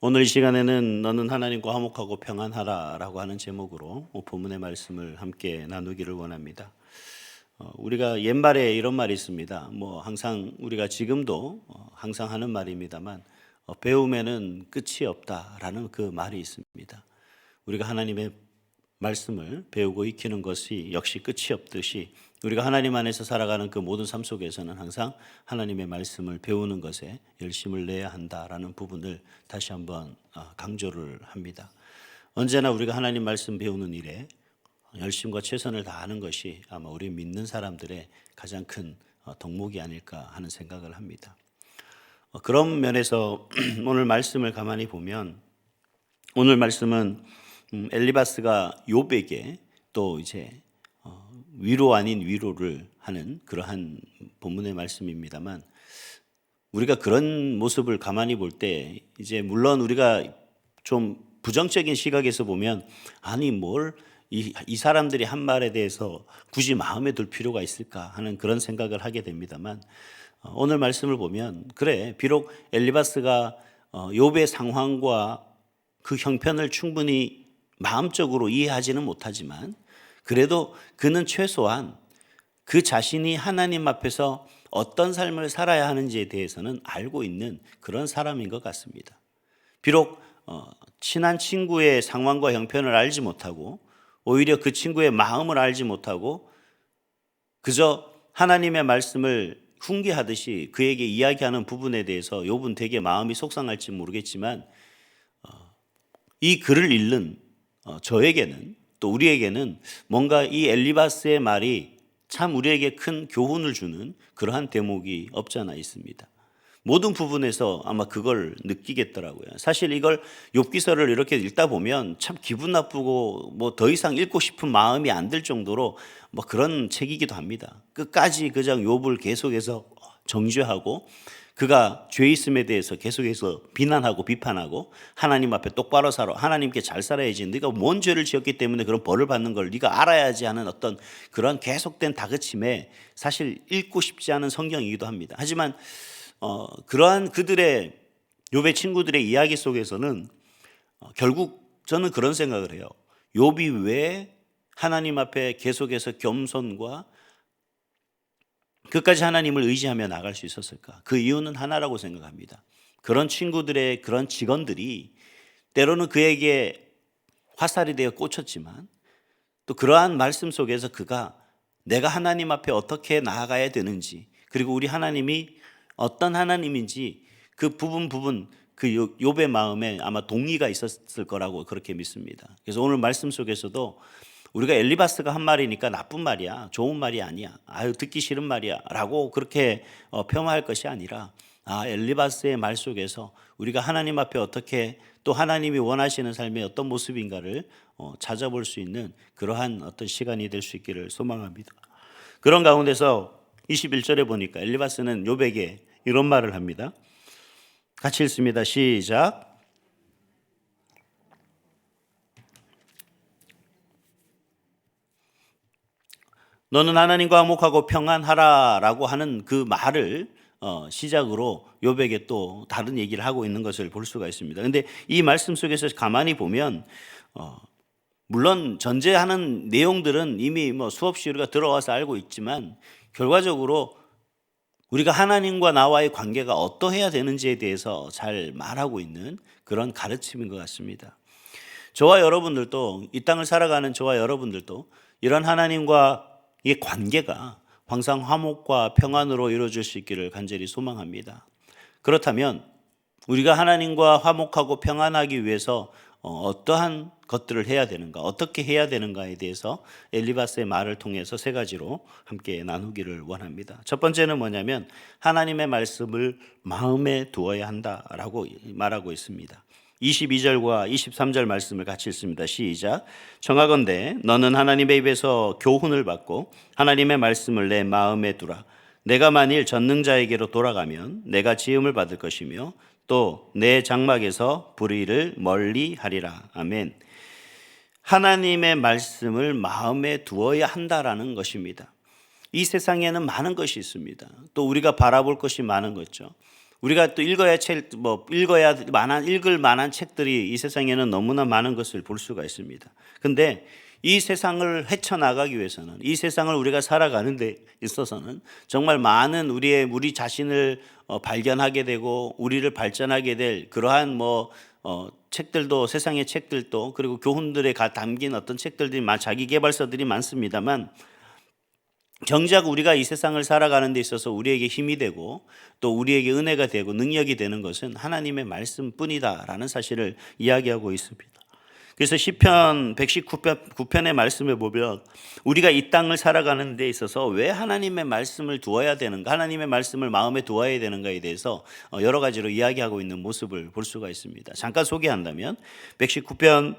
오늘 이 시간에는 너는 하나님과 화목하고 평안하라 라고 하는 제목으로 본문의 말씀을 함께 나누기를 원합니다. 우리가 옛말에 이런 말이 있습니다. 항상 우리가 지금도 항상 하는 말입니다만 배움에는 끝이 없다라는 그 말이 있습니다. 우리가 하나님의 말씀을 배우고 익히는 것이 역시 끝이 없듯이 우리가 하나님 안에서 살아가는 그 모든 삶 속에서는 항상 하나님의 말씀을 배우는 것에 열심을 내야 한다라는 부분을 다시 한번 강조를 합니다. 언제나 우리가 하나님 말씀 배우는 일에 열심과 최선을 다하는 것이 아마 우리 믿는 사람들의 가장 큰 덕목이 아닐까 하는 생각을 합니다. 그런 면에서 오늘 말씀을 가만히 보면 오늘 말씀은 엘리바스가 욥에게 또 이제 위로 아닌 위로를 하는 그러한 본문의 말씀입니다만 우리가 그런 모습을 가만히 볼 때 이제 물론 우리가 좀 부정적인 시각에서 보면 아니 뭘 이 사람들이 한 말에 대해서 굳이 마음에 둘 필요가 있을까 하는 그런 생각을 하게 됩니다만 오늘 말씀을 보면 그래 비록 엘리바스가 욥의 상황과 그 형편을 충분히 마음적으로 이해하지는 못하지만 그래도 그는 최소한 그 자신이 하나님 앞에서 어떤 삶을 살아야 하는지에 대해서는 알고 있는 그런 사람인 것 같습니다. 비록 친한 친구의 상황과 형편을 알지 못하고 오히려 그 친구의 마음을 알지 못하고 그저 하나님의 말씀을 훈계하듯이 그에게 이야기하는 부분에 대해서 욥은 되게 마음이 속상할지 모르겠지만 이 글을 읽는 저에게는 또 우리에게는 뭔가 이 엘리바스의 말이 참 우리에게 큰 교훈을 주는 그러한 대목이 없지 않아 있습니다. 모든 부분에서 아마 그걸 느끼겠더라고요. 사실 이걸 욥기서를 이렇게 읽다 보면 참 기분 나쁘고 더 이상 읽고 싶은 마음이 안 들 정도로 그런 책이기도 합니다. 끝까지 그냥 욥을 계속해서 정죄하고 그가 죄 있음에 대해서 계속해서 비난하고 비판하고 하나님 앞에 똑바로 살아 하나님께 잘 살아야지 네가 뭔 죄를 지었기 때문에 그런 벌을 받는 걸 네가 알아야지 하는 어떤 그런 계속된 다그침에 사실 읽고 싶지 않은 성경이기도 합니다. 하지만 그러한 그들의 욥의 친구들의 이야기 속에서는 결국 저는 그런 생각을 해요. 욥이 왜 하나님 앞에 계속해서 겸손과 끝까지 하나님을 의지하며 나갈 수 있었을까? 그 이유는 하나라고 생각합니다. 그런 친구들의 그런 직원들이 때로는 그에게 화살이 되어 꽂혔지만 또 그러한 말씀 속에서 그가 내가 하나님 앞에 어떻게 나아가야 되는지 그리고 우리 하나님이 어떤 하나님인지 그 부분 그 욥의 마음에 아마 동의가 있었을 거라고 그렇게 믿습니다. 그래서 오늘 말씀 속에서도 우리가 엘리바스가 한 말이니까 나쁜 말이야, 좋은 말이 아니야, 아유 듣기 싫은 말이야 라고 그렇게 폄하할 것이 아니라 엘리바스의 말 속에서 우리가 하나님 앞에 어떻게 또 하나님이 원하시는 삶의 어떤 모습인가를 찾아볼 수 있는 그러한 어떤 시간이 될 수 있기를 소망합니다. 그런 가운데서 21절에 보니까 엘리바스는 욥에게 이런 말을 합니다. 같이 읽습니다. 시작. 너는 하나님과 화목하고 평안하라 라고 하는 그 말을 시작으로 욥에게 또 다른 얘기를 하고 있는 것을 볼 수가 있습니다. 그런데 이 말씀 속에서 가만히 보면 물론 전제하는 내용들은 이미 수없이 우리가 들어와서 알고 있지만 결과적으로 우리가 하나님과 나와의 관계가 어떠해야 되는지에 대해서 잘 말하고 있는 그런 가르침인 것 같습니다. 저와 여러분들도 이 땅을 살아가는 저와 여러분들도 이런 하나님과 이 관계가 항상 화목과 평안으로 이루어질 수 있기를 간절히 소망합니다. 그렇다면 우리가 하나님과 화목하고 평안하기 위해서 어떠한 것들을 해야 되는가, 어떻게 해야 되는가에 대해서 엘리바스의 말을 통해서 세 가지로 함께 나누기를 원합니다. 첫 번째는 뭐냐면 하나님의 말씀을 마음에 두어야 한다라고 말하고 있습니다. 22절과 23절 말씀을 같이 읽습니다. 시작. 청하건대 너는 하나님의 입에서 교훈을 받고 하나님의 말씀을 내 마음에 두라. 내가 만일 전능자에게로 돌아가면 내가 지음을 받을 것이며 또 내 장막에서 불의를 멀리 하리라. 아멘. 하나님의 말씀을 마음에 두어야 한다라는 것입니다. 이 세상에는 많은 것이 있습니다. 또 우리가 바라볼 것이 많은 거죠. 우리가 또 읽을 만한 책들이 이 세상에는 너무나 많은 것을 볼 수가 있습니다. 근데 이 세상을 헤쳐나가기 위해서는, 이 세상을 우리가 살아가는 데 있어서는 정말 많은 우리 자신을 발견하게 되고 우리를 발전하게 될 그러한 책들도, 세상의 책들도, 그리고 교훈들에 담긴 어떤 책들이 자기 개발서들이 많습니다만, 정작 우리가 이 세상을 살아가는 데 있어서 우리에게 힘이 되고 또 우리에게 은혜가 되고 능력이 되는 것은 하나님의 말씀뿐이다라는 사실을 이야기하고 있습니다. 그래서 시편 119편의 말씀에 보면 우리가 이 땅을 살아가는 데 있어서 왜 하나님의 말씀을 두어야 되는가, 하나님의 말씀을 마음에 두어야 되는가에 대해서 여러 가지로 이야기하고 있는 모습을 볼 수가 있습니다. 잠깐 소개한다면 119편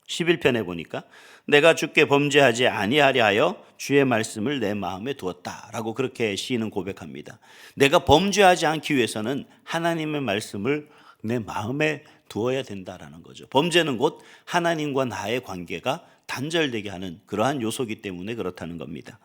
11편에 보니까 내가 주께 범죄하지 아니하려 하여 주의 말씀을 내 마음에 두었다라고 그렇게 시인은 고백합니다. 내가 범죄하지 않기 위해서는 하나님의 말씀을 내 마음에 두어야 된다라는 거죠. 범죄는 곧 하나님과 나의 관계가 단절되게 하는 그러한 요소이기 때문에 그렇다는 겁니다.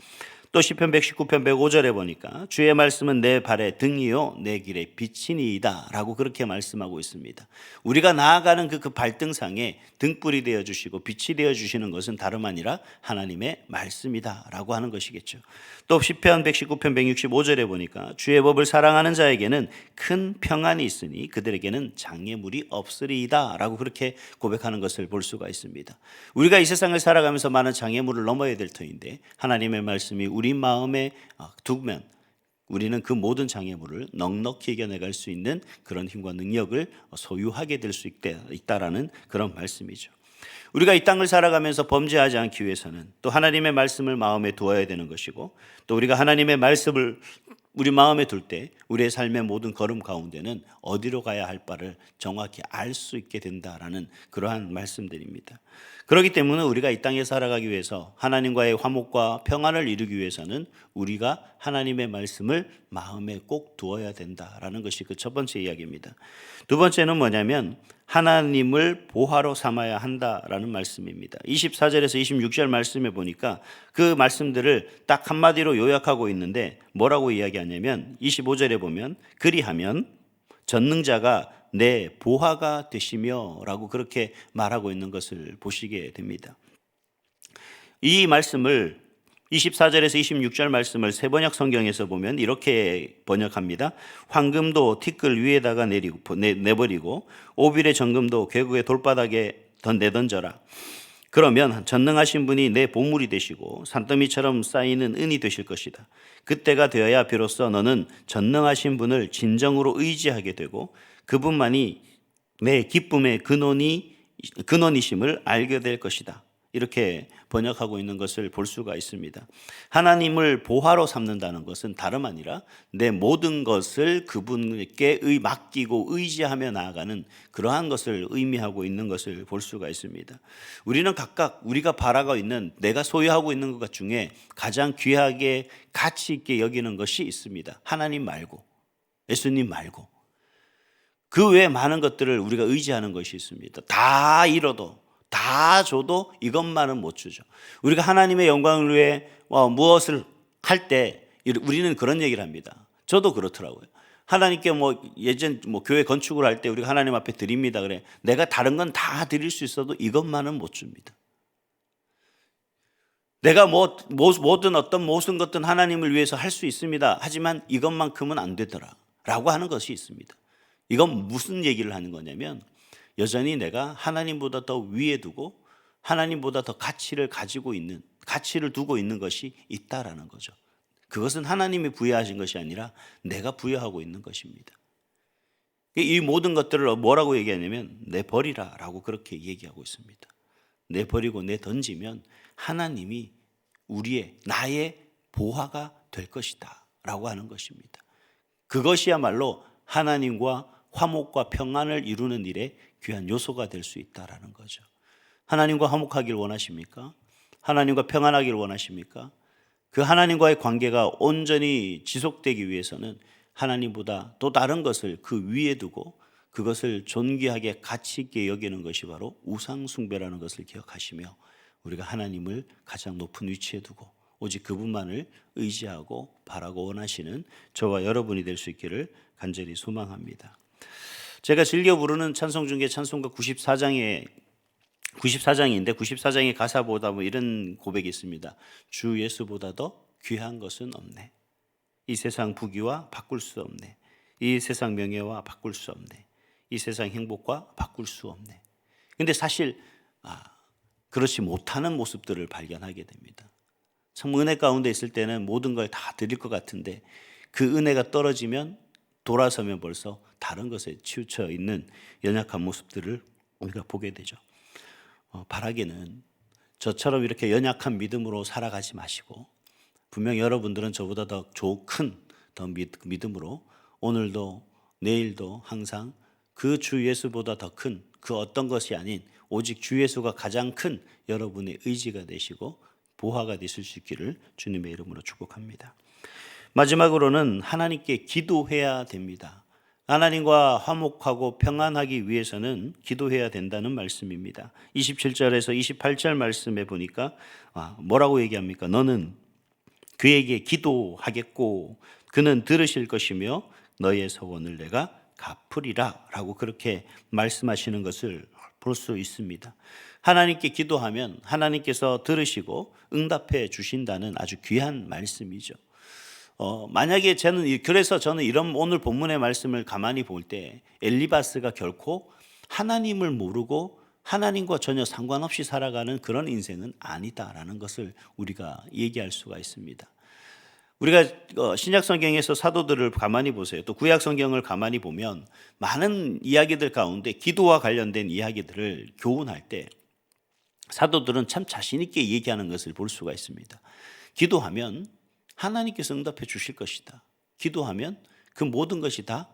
또 시편 119편 105절에 보니까 주의 말씀은 내 발의 등이요 내 길의 빛이니이다 라고 그렇게 말씀하고 있습니다. 우리가 나아가는 그 발등상에 등불이 되어주시고 빛이 되어주시는 것은 다름 아니라 하나님의 말씀이다 라고 하는 것이겠죠. 또 시편 119편 165절에 보니까 주의 법을 사랑하는 자에게는 큰 평안이 있으니 그들에게는 장애물이 없으리이다 라고 그렇게 고백하는 것을 볼 수가 있습니다. 우리가 이 세상을 살아가면서 많은 장애물을 넘어야 될 터인데 하나님의 말씀이 우리 마음에 두면 우리는 그 모든 장애물을 넉넉히 이겨내갈 수 있는 그런 힘과 능력을 소유하게 될 수 있다라는 그런 말씀이죠. 우리가 이 땅을 살아가면서 범죄하지 않기 위해서는 또 하나님의 말씀을 마음에 두어야 되는 것이고, 또 우리가 하나님의 말씀을 우리 마음에 둘 때 우리의 삶의 모든 걸음 가운데는 어디로 가야 할 바를 정확히 알 수 있게 된다라는 그러한 말씀들입니다. 그렇기 때문에 우리가 이 땅에 살아가기 위해서 하나님과의 화목과 평안을 이루기 위해서는 우리가 하나님의 말씀을 마음에 꼭 두어야 된다라는 것이 그 첫 번째 이야기입니다. 두 번째는 뭐냐면 하나님을 보화로 삼아야 한다라는 말씀입니다. 24절에서 26절 말씀에 보니까 그 말씀들을 딱 한마디로 요약하고 있는데 뭐라고 이야기하냐면 25절에 보면 그리하면 전능자가 내 보화가 되시며 라고 그렇게 말하고 있는 것을 보시게 됩니다. 이 말씀을 24절에서 26절 말씀을 세번역 성경에서 보면 이렇게 번역합니다. 황금도 티끌 위에다가 내버리고 오빌의 정금도 궤국의 돌바닥에 내던져라. 그러면 전능하신 분이 내 보물이 되시고 산더미처럼 쌓이는 은이 되실 것이다. 그때가 되어야 비로소 너는 전능하신 분을 진정으로 의지하게 되고 그분만이 내 기쁨의 근원이심을 알게 될 것이다. 이렇게 번역하고 있는 것을 볼 수가 있습니다. 하나님을 보화로 삼는다는 것은 다름 아니라 내 모든 것을 그분께 맡기고 의지하며 나아가는 그러한 것을 의미하고 있는 것을 볼 수가 있습니다. 우리는 각각 우리가 바라고 있는 내가 소유하고 있는 것 중에 가장 귀하게 가치 있게 여기는 것이 있습니다. 하나님 말고, 예수님 말고. 그 외에 많은 것들을 우리가 의지하는 것이 있습니다. 다 잃어도 다 줘도 이것만은 못 주죠. 우리가 하나님의 영광을 위해 무엇을 할 때 우리는 그런 얘기를 합니다. 저도 그렇더라고요. 하나님께 예전 교회 건축을 할 때 우리가 하나님 앞에 드립니다. 그래. 내가 다른 건 다 드릴 수 있어도 이것만은 못 줍니다. 내가 모든 것든 하나님을 위해서 할 수 있습니다. 하지만 이것만큼은 안 되더라. 라고 하는 것이 있습니다. 이건 무슨 얘기를 하는 거냐면 여전히 내가 하나님보다 더 위에 두고 하나님보다 더 가치를 두고 있는 것이 있다라는 거죠. 그것은 하나님이 부여하신 것이 아니라 내가 부여하고 있는 것입니다. 이 모든 것들을 뭐라고 얘기하냐면 내버리라 라고 그렇게 얘기하고 있습니다. 내버리고 내던지면 하나님이 나의 보화가 될 것이다 라고 하는 것입니다. 그것이야말로 하나님과 화목과 평안을 이루는 일에 귀한 요소가 될 수 있다라는 거죠. 하나님과 화목하길 원하십니까? 하나님과 평안하길 원하십니까? 그 하나님과의 관계가 온전히 지속되기 위해서는 하나님보다 또 다른 것을 그 위에 두고 그것을 존귀하게 가치 있게 여기는 것이 바로 우상 숭배라는 것을 기억하시며 우리가 하나님을 가장 높은 위치에 두고 오직 그분만을 의지하고 바라고 원하시는 저와 여러분이 될 수 있기를 간절히 소망합니다. 제가 즐겨 부르는 찬송 중에 찬송가 94장인데 94장의 가사보다 뭐 이런 고백이 있습니다. 주 예수보다 더 귀한 것은 없네. 이 세상 부귀와 바꿀 수 없네. 이 세상 명예와 바꿀 수 없네. 이 세상 행복과 바꿀 수 없네. 근데 사실 그렇지 못하는 모습들을 발견하게 됩니다. 참 은혜 가운데 있을 때는 모든 걸 다 드릴 것 같은데 그 은혜가 떨어지면 돌아서면 벌써 다른 것에 치우쳐 있는 연약한 모습들을 우리가 보게 되죠. 바라기는 저처럼 이렇게 연약한 믿음으로 살아가지 마시고 분명 여러분들은 저보다 더 큰 믿음으로 오늘도 내일도 항상 그 주 예수보다 더 큰 그 어떤 것이 아닌 오직 주 예수가 가장 큰 여러분의 의지가 되시고 보화가 되실 수 있기를 주님의 이름으로 축복합니다. 마지막으로는 하나님께 기도해야 됩니다. 하나님과 화목하고 평안하기 위해서는 기도해야 된다는 말씀입니다. 27절에서 28절 말씀에 보니까 뭐라고 얘기합니까? 너는 그에게 기도하겠고 그는 들으실 것이며 너의 소원을 내가 갚으리라 라고 그렇게 말씀하시는 것을 볼 수 있습니다. 하나님께 기도하면 하나님께서 들으시고 응답해 주신다는 아주 귀한 말씀이죠. 만약에 그래서 저는 이런 오늘 본문의 말씀을 가만히 볼 때 엘리바스가 결코 하나님을 모르고 하나님과 전혀 상관없이 살아가는 그런 인생은 아니다라는 것을 우리가 얘기할 수가 있습니다. 우리가 신약 성경에서 사도들을 가만히 보세요. 또 구약 성경을 가만히 보면 많은 이야기들 가운데 기도와 관련된 이야기들을 교훈할 때 사도들은 참 자신 있게 얘기하는 것을 볼 수가 있습니다. 기도하면 하나님께서 응답해 주실 것이다. 기도하면 그 모든 것이 다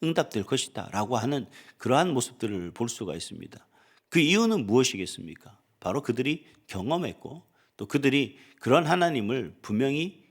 응답될 것이다 라고 하는 그러한 모습들을 볼 수가 있습니다. 그 이유는 무엇이겠습니까? 바로 그들이 경험했고 또 그들이 그런 하나님을 분명히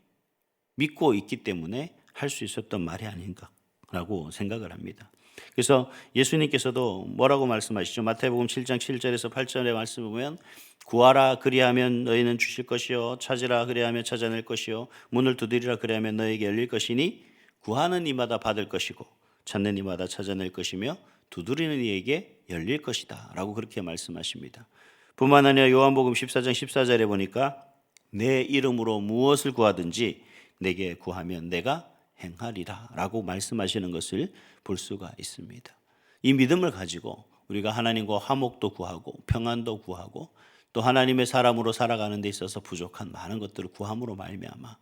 믿고 있기 때문에 할 수 있었던 말이 아닌가라고 생각을 합니다. 그래서 예수님께서도 뭐라고 말씀하시죠? 마태복음 7장 7절에서 8절의 말씀을 보면 구하라 그리하면 너희는 주실 것이요 찾으라 그리하면 찾아낼 것이요 문을 두드리라 그리하면 너에게 열릴 것이니 구하는 이마다 받을 것이고 찾는 이마다 찾아낼 것이며 두드리는 이에게 열릴 것이다 라고 그렇게 말씀하십니다. 뿐만 아니라 요한복음 14장 14절에 보니까 내 이름으로 무엇을 구하든지 내게 구하면 내가 행하리라 라고 말씀하시는 것을 볼 수가 있습니다. 이 믿음을 가지고 우리가 하나님과 화목도 구하고 평안도 구하고 또 하나님의 사람으로 살아가는 데 있어서 부족한 많은 것들을 구함으로 말미암아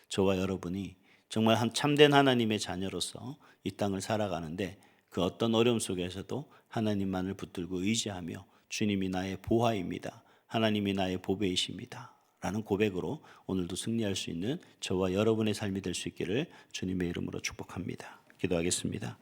저와 여러분이 정말 한 참된 하나님의 자녀로서 이 땅을 살아가는데 그 어떤 어려움 속에서도 하나님만을 붙들고 의지하며 주님이 나의 보화입니다. 하나님이 나의 보배이십니다. 라는 고백으로 오늘도 승리할 수 있는 저와 여러분의 삶이 될 수 있기를 주님의 이름으로 축복합니다. 기도하겠습니다.